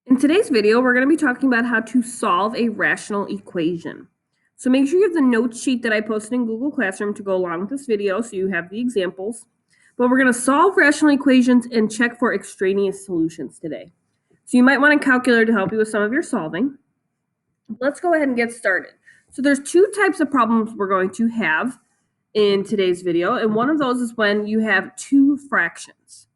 In today's video, we're going to be talking about how to solve a rational equation. So make sure you have the note sheet that I posted in Google Classroom to go along with this video so you have the examples. But we're going to solve rational equations and check for extraneous solutions today. So you might want a calculator to help you with some of your solving. Let's go ahead and get started. So there's two types of problems we're going to have in today's video, and one of those is when you have two fractions.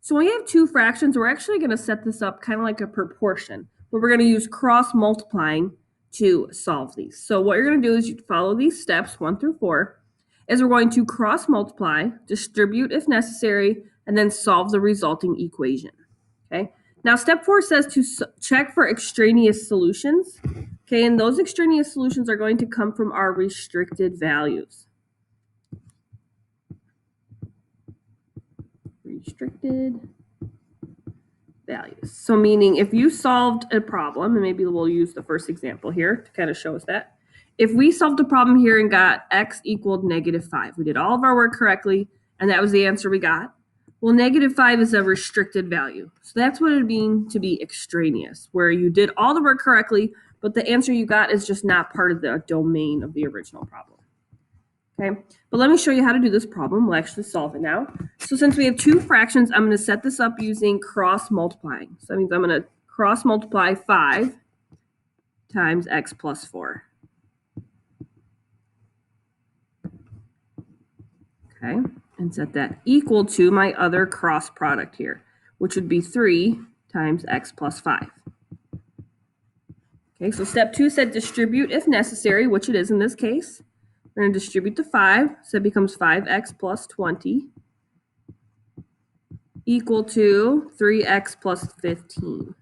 So when we have two fractions, we're actually going to set this up kind of like a proportion, where we're going to use cross multiplying to solve these. So what you're going to do is you follow these steps 1 through 4, as we're going to cross multiply, distribute if necessary, and then solve the resulting equation. Okay. Now step 4 says to check for extraneous solutions. Okay, and those extraneous solutions are going to come from our restricted values. Restricted values. So meaning if you solved a problem, and maybe we'll use the first example here to kind of show us that. If we solved a problem here and got x equaled -5, we did all of our work correctly, and that was the answer we got. Well, -5 is a restricted value. So that's what it would mean to be extraneous, where you did all the work correctly, but the answer you got is just not part of the domain of the original problem. Okay, but let me show you how to do this problem. We'll actually solve it now. So since we have two fractions, I'm going to set this up using cross multiplying. So that means I'm going to cross multiply 5 times x plus 4. Okay, and set that equal to my other cross product here, which would be 3 times x plus 5. Okay, so step 2 said distribute if necessary, which it is in this case. We're going to distribute the 5, so it becomes 5x plus 20 equal to 3x plus 15.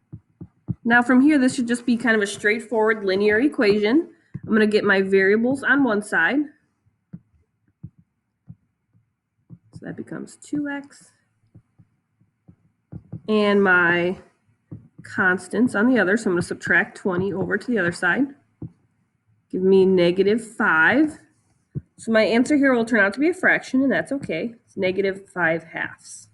Now from here, this should just be kind of a straightforward linear equation. I'm going to get my variables on one side. So that becomes 2x. And my constants on the other, so I'm going to subtract 20 over to the other side. Give me -5. So my answer here will turn out to be a fraction, and that's okay. It's -5/2.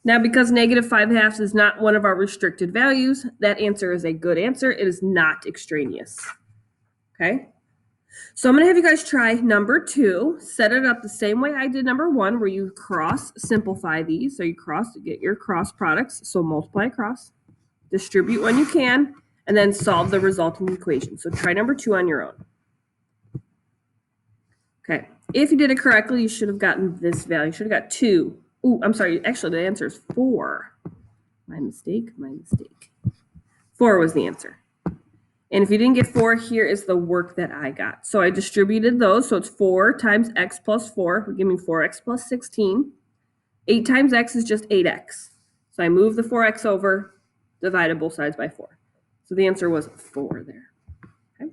Now, because -5/2 is not one of our restricted values, that answer is a good answer. It is not extraneous. Okay? So I'm going to have you guys try number 2. Set it up the same way I did number 1, where you cross simplify these. So you get your cross products. So multiply across, distribute when you can, and then solve the resulting equation. So try number 2 on your own. Okay. If you did it correctly, you should have gotten this value. You should have got 2. Ooh, I'm sorry. Actually, the answer is 4. My mistake. 4 was the answer. And if you didn't get 4, here is the work that I got. So I distributed those. So it's 4 times x plus 4 would give me 4x plus 16. 8 times x is just 8x. So I move the 4x over, divided both sides by 4. So the answer was 4 there. Okay.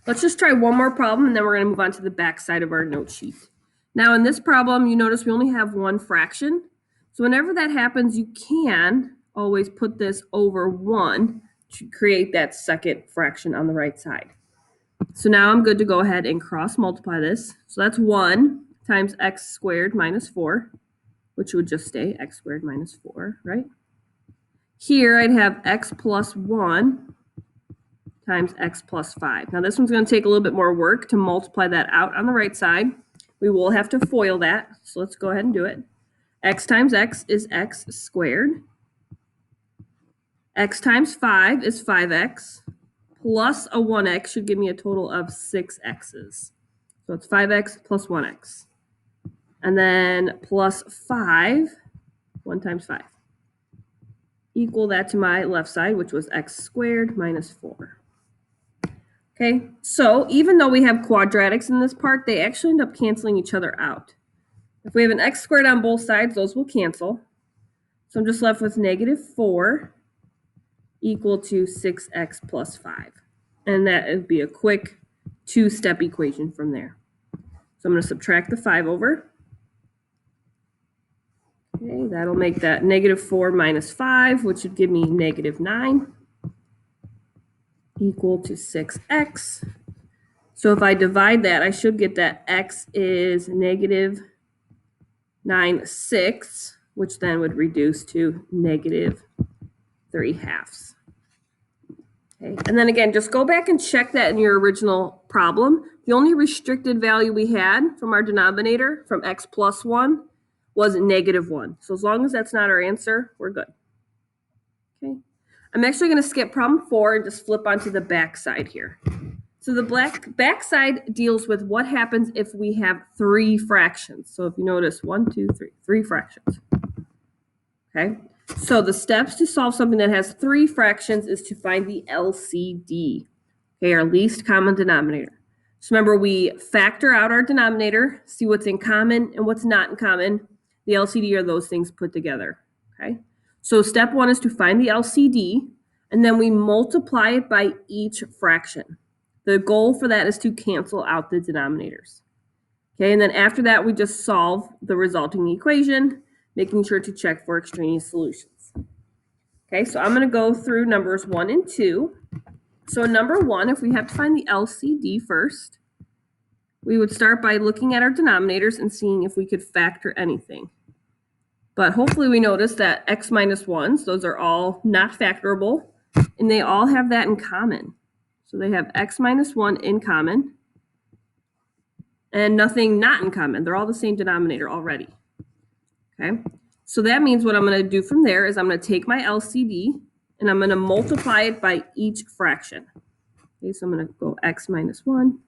Let's just try one more problem, and then we're going to move on to the back side of our note sheet. Now in this problem, you notice we only have one fraction. So whenever that happens, you can always put this over 1 to create that second fraction on the right side. So now I'm good to go ahead and cross multiply this. So that's 1 times x squared minus 4, which would just stay x squared minus 4, right? Here I'd have x plus 1 times x plus 5. Now this one's going to take a little bit more work to multiply that out on the right side. We will have to FOIL that, so let's go ahead and do it. X times x is x squared. X times 5 is 5x, plus a 1x should give me a total of 6 x's. So it's 5x plus 1x. And then plus 5, 1 times 5. Equal that to my left side, which was x squared minus 4. Okay, so even though we have quadratics in this part, they actually end up canceling each other out. If we have an x squared on both sides, those will cancel. So I'm just left with -4 equal to 6x plus 5. And that would be a quick 2-step equation from there. So I'm going to subtract the 5 over. Okay, that'll make that -4 minus 5, which would give me -9 equal to 6x. So if I divide that, I should get that x is -9/6, which then would reduce to 3/2. Okay, and then again, just go back and check that in your original problem. The only restricted value we had from our denominator, from x plus 1, was -1. So as long as that's not our answer, we're good. Okay, I'm actually going to skip problem 4 and just flip onto the back side here. So the back side deals with what happens if we have 3 fractions. So if you notice, 1, 2, 3, 3 fractions. Okay, so the steps to solve something that has 3 fractions is to find the LCD, okay, our least common denominator. So remember, we factor out our denominator, see what's in common and what's not in common. The LCD are those things put together, okay? So step 1 is to find the LCD, and then we multiply it by each fraction. The goal for that is to cancel out the denominators. Okay, and then after that, we just solve the resulting equation, making sure to check for extraneous solutions. Okay, so I'm going to go through numbers 1 and 2. So in number 1, if we have to find the LCD first, we would start by looking at our denominators and seeing if we could factor anything. But hopefully we notice that x minus 1s, those are all not factorable, and they all have that in common. So they have x minus 1 in common, and nothing not in common. They're all the same denominator already. Okay, so that means what I'm going to do from there is I'm going to take my LCD and I'm going to multiply it by each fraction. Okay, so I'm going to go x minus 1,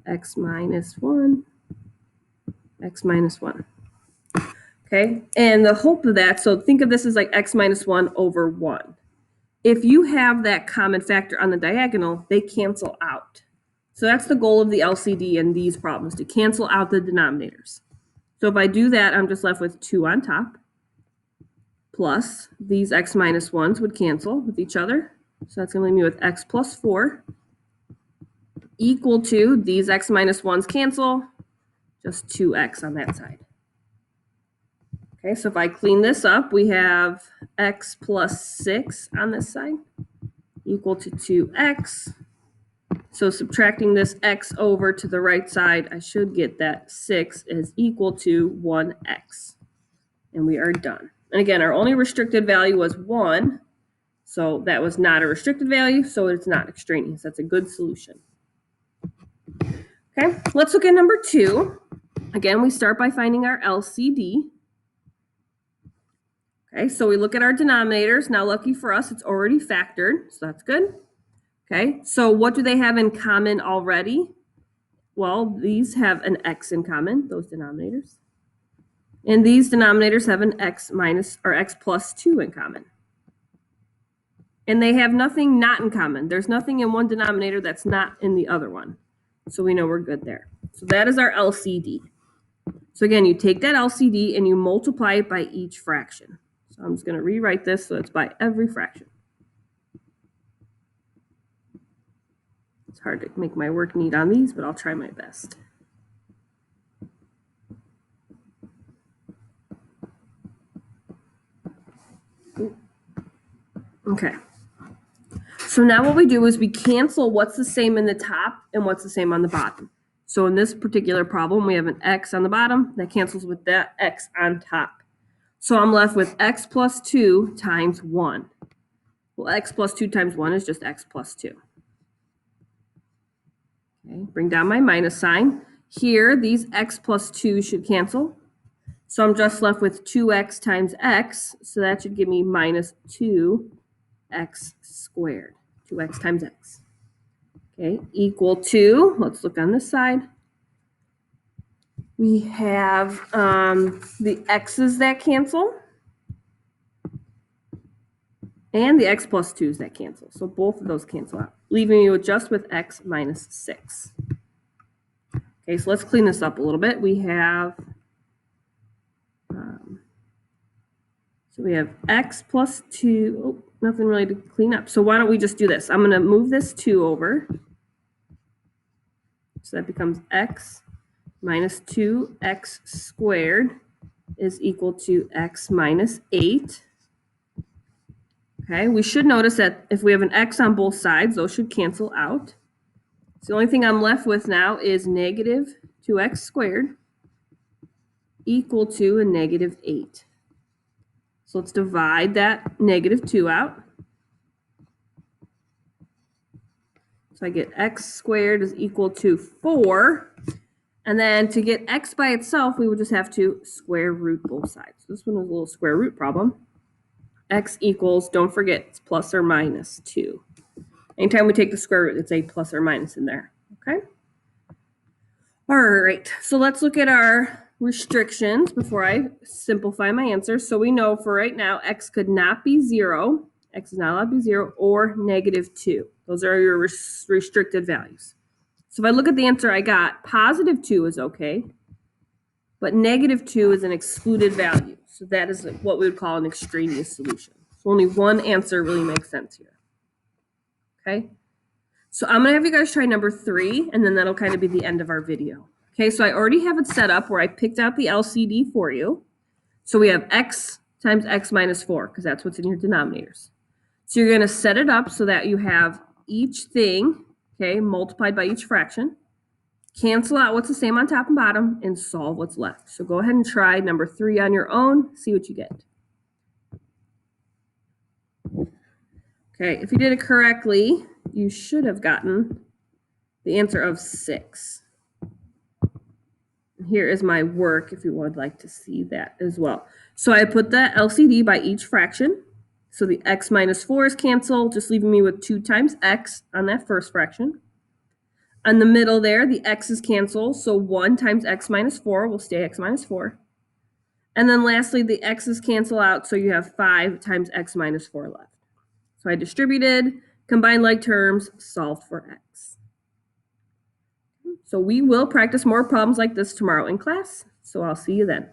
x minus 1, x minus 1. Okay, and the hope of that, so think of this as like x minus 1 over 1. If you have that common factor on the diagonal, they cancel out. So that's the goal of the LCD in these problems, to cancel out the denominators. So if I do that, I'm just left with 2 on top, plus these x minus 1s would cancel with each other. So that's going to leave me with x plus 4 equal to, these x minus 1s cancel, just 2x on that side. Okay, so if I clean this up, we have x plus 6 on this side equal to 2x. So subtracting this x over to the right side, I should get that 6 is equal to 1x. And we are done. And again, our only restricted value was 1. So that was not a restricted value, so it's not extraneous. That's a good solution. Okay, let's look at number 2. Again, we start by finding our LCD. Okay, so we look at our denominators. Now, lucky for us, it's already factored, so that's good. Okay, so what do they have in common already? Well, these have an x in common, those denominators. And these denominators have an x minus or x plus 2 in common. And they have nothing not in common. There's nothing in one denominator that's not in the other one. So we know we're good there. So that is our LCD. So again, you take that LCD and you multiply it by each fraction. So I'm just going to rewrite this so it's by every fraction. It's hard to make my work neat on these, but I'll try my best. Okay. So now what we do is we cancel what's the same in the top and what's the same on the bottom. So in this particular problem, we have an x on the bottom that cancels with that x on top. So I'm left with x plus 2 times 1. Well, x plus 2 times 1 is just x plus 2. Okay, bring down my minus sign. Here, these x plus 2 should cancel. So I'm just left with 2x times x. So that should give me minus 2x squared. 2x times x. Okay, equal to, let's look on this side. We have the x's that cancel and the x plus 2's that cancel. So both of those cancel out, leaving me with just with x minus 6. Okay, so let's clean this up a little bit. We have, so we have x plus 2, oh, nothing really to clean up. So why don't we just do this? I'm going to move this 2 over. So that becomes x minus 2x squared is equal to x minus 8. Okay, we should notice that if we have an x on both sides, those should cancel out. So the only thing I'm left with now is negative 2x squared equal to a negative 8. So let's divide that -2 out. So I get x squared is equal to 4. And then to get x by itself, we would just have to square root both sides. This one is a little square root problem. X equals, don't forget, it's plus or minus 2. Anytime we take the square root, it's a plus or minus in there, okay? All right, so let's look at our restrictions before I simplify my answer. So we know for right now, x could not be 0, x is not allowed to be 0, or -2. Those are your restricted values. So if I look at the answer I got, +2 is okay, but -2 is an excluded value. So that is what we would call an extraneous solution. So only one answer really makes sense here. Okay? So I'm going to have you guys try number 3, and then that'll kind of be the end of our video. Okay, so I already have it set up where I picked out the LCD for you. So we have x times x minus 4, because that's what's in your denominators. So you're going to set it up so that you have each thing, okay, multiplied by each fraction. Cancel out what's the same on top and bottom, and solve what's left. So go ahead and try number 3 on your own, see what you get. Okay, if you did it correctly, you should have gotten the answer of 6. Here is my work if you would like to see that as well. So I put the LCD by each fraction. So the x minus 4 is canceled, just leaving me with 2 times x on that first fraction. On the middle there, the x is canceled, so 1 times x minus 4 will stay x minus 4. And then lastly, the x's cancel out, so you have 5 times x minus 4 left. So I distributed, combined like terms, solved for x. So we will practice more problems like this tomorrow in class, so I'll see you then.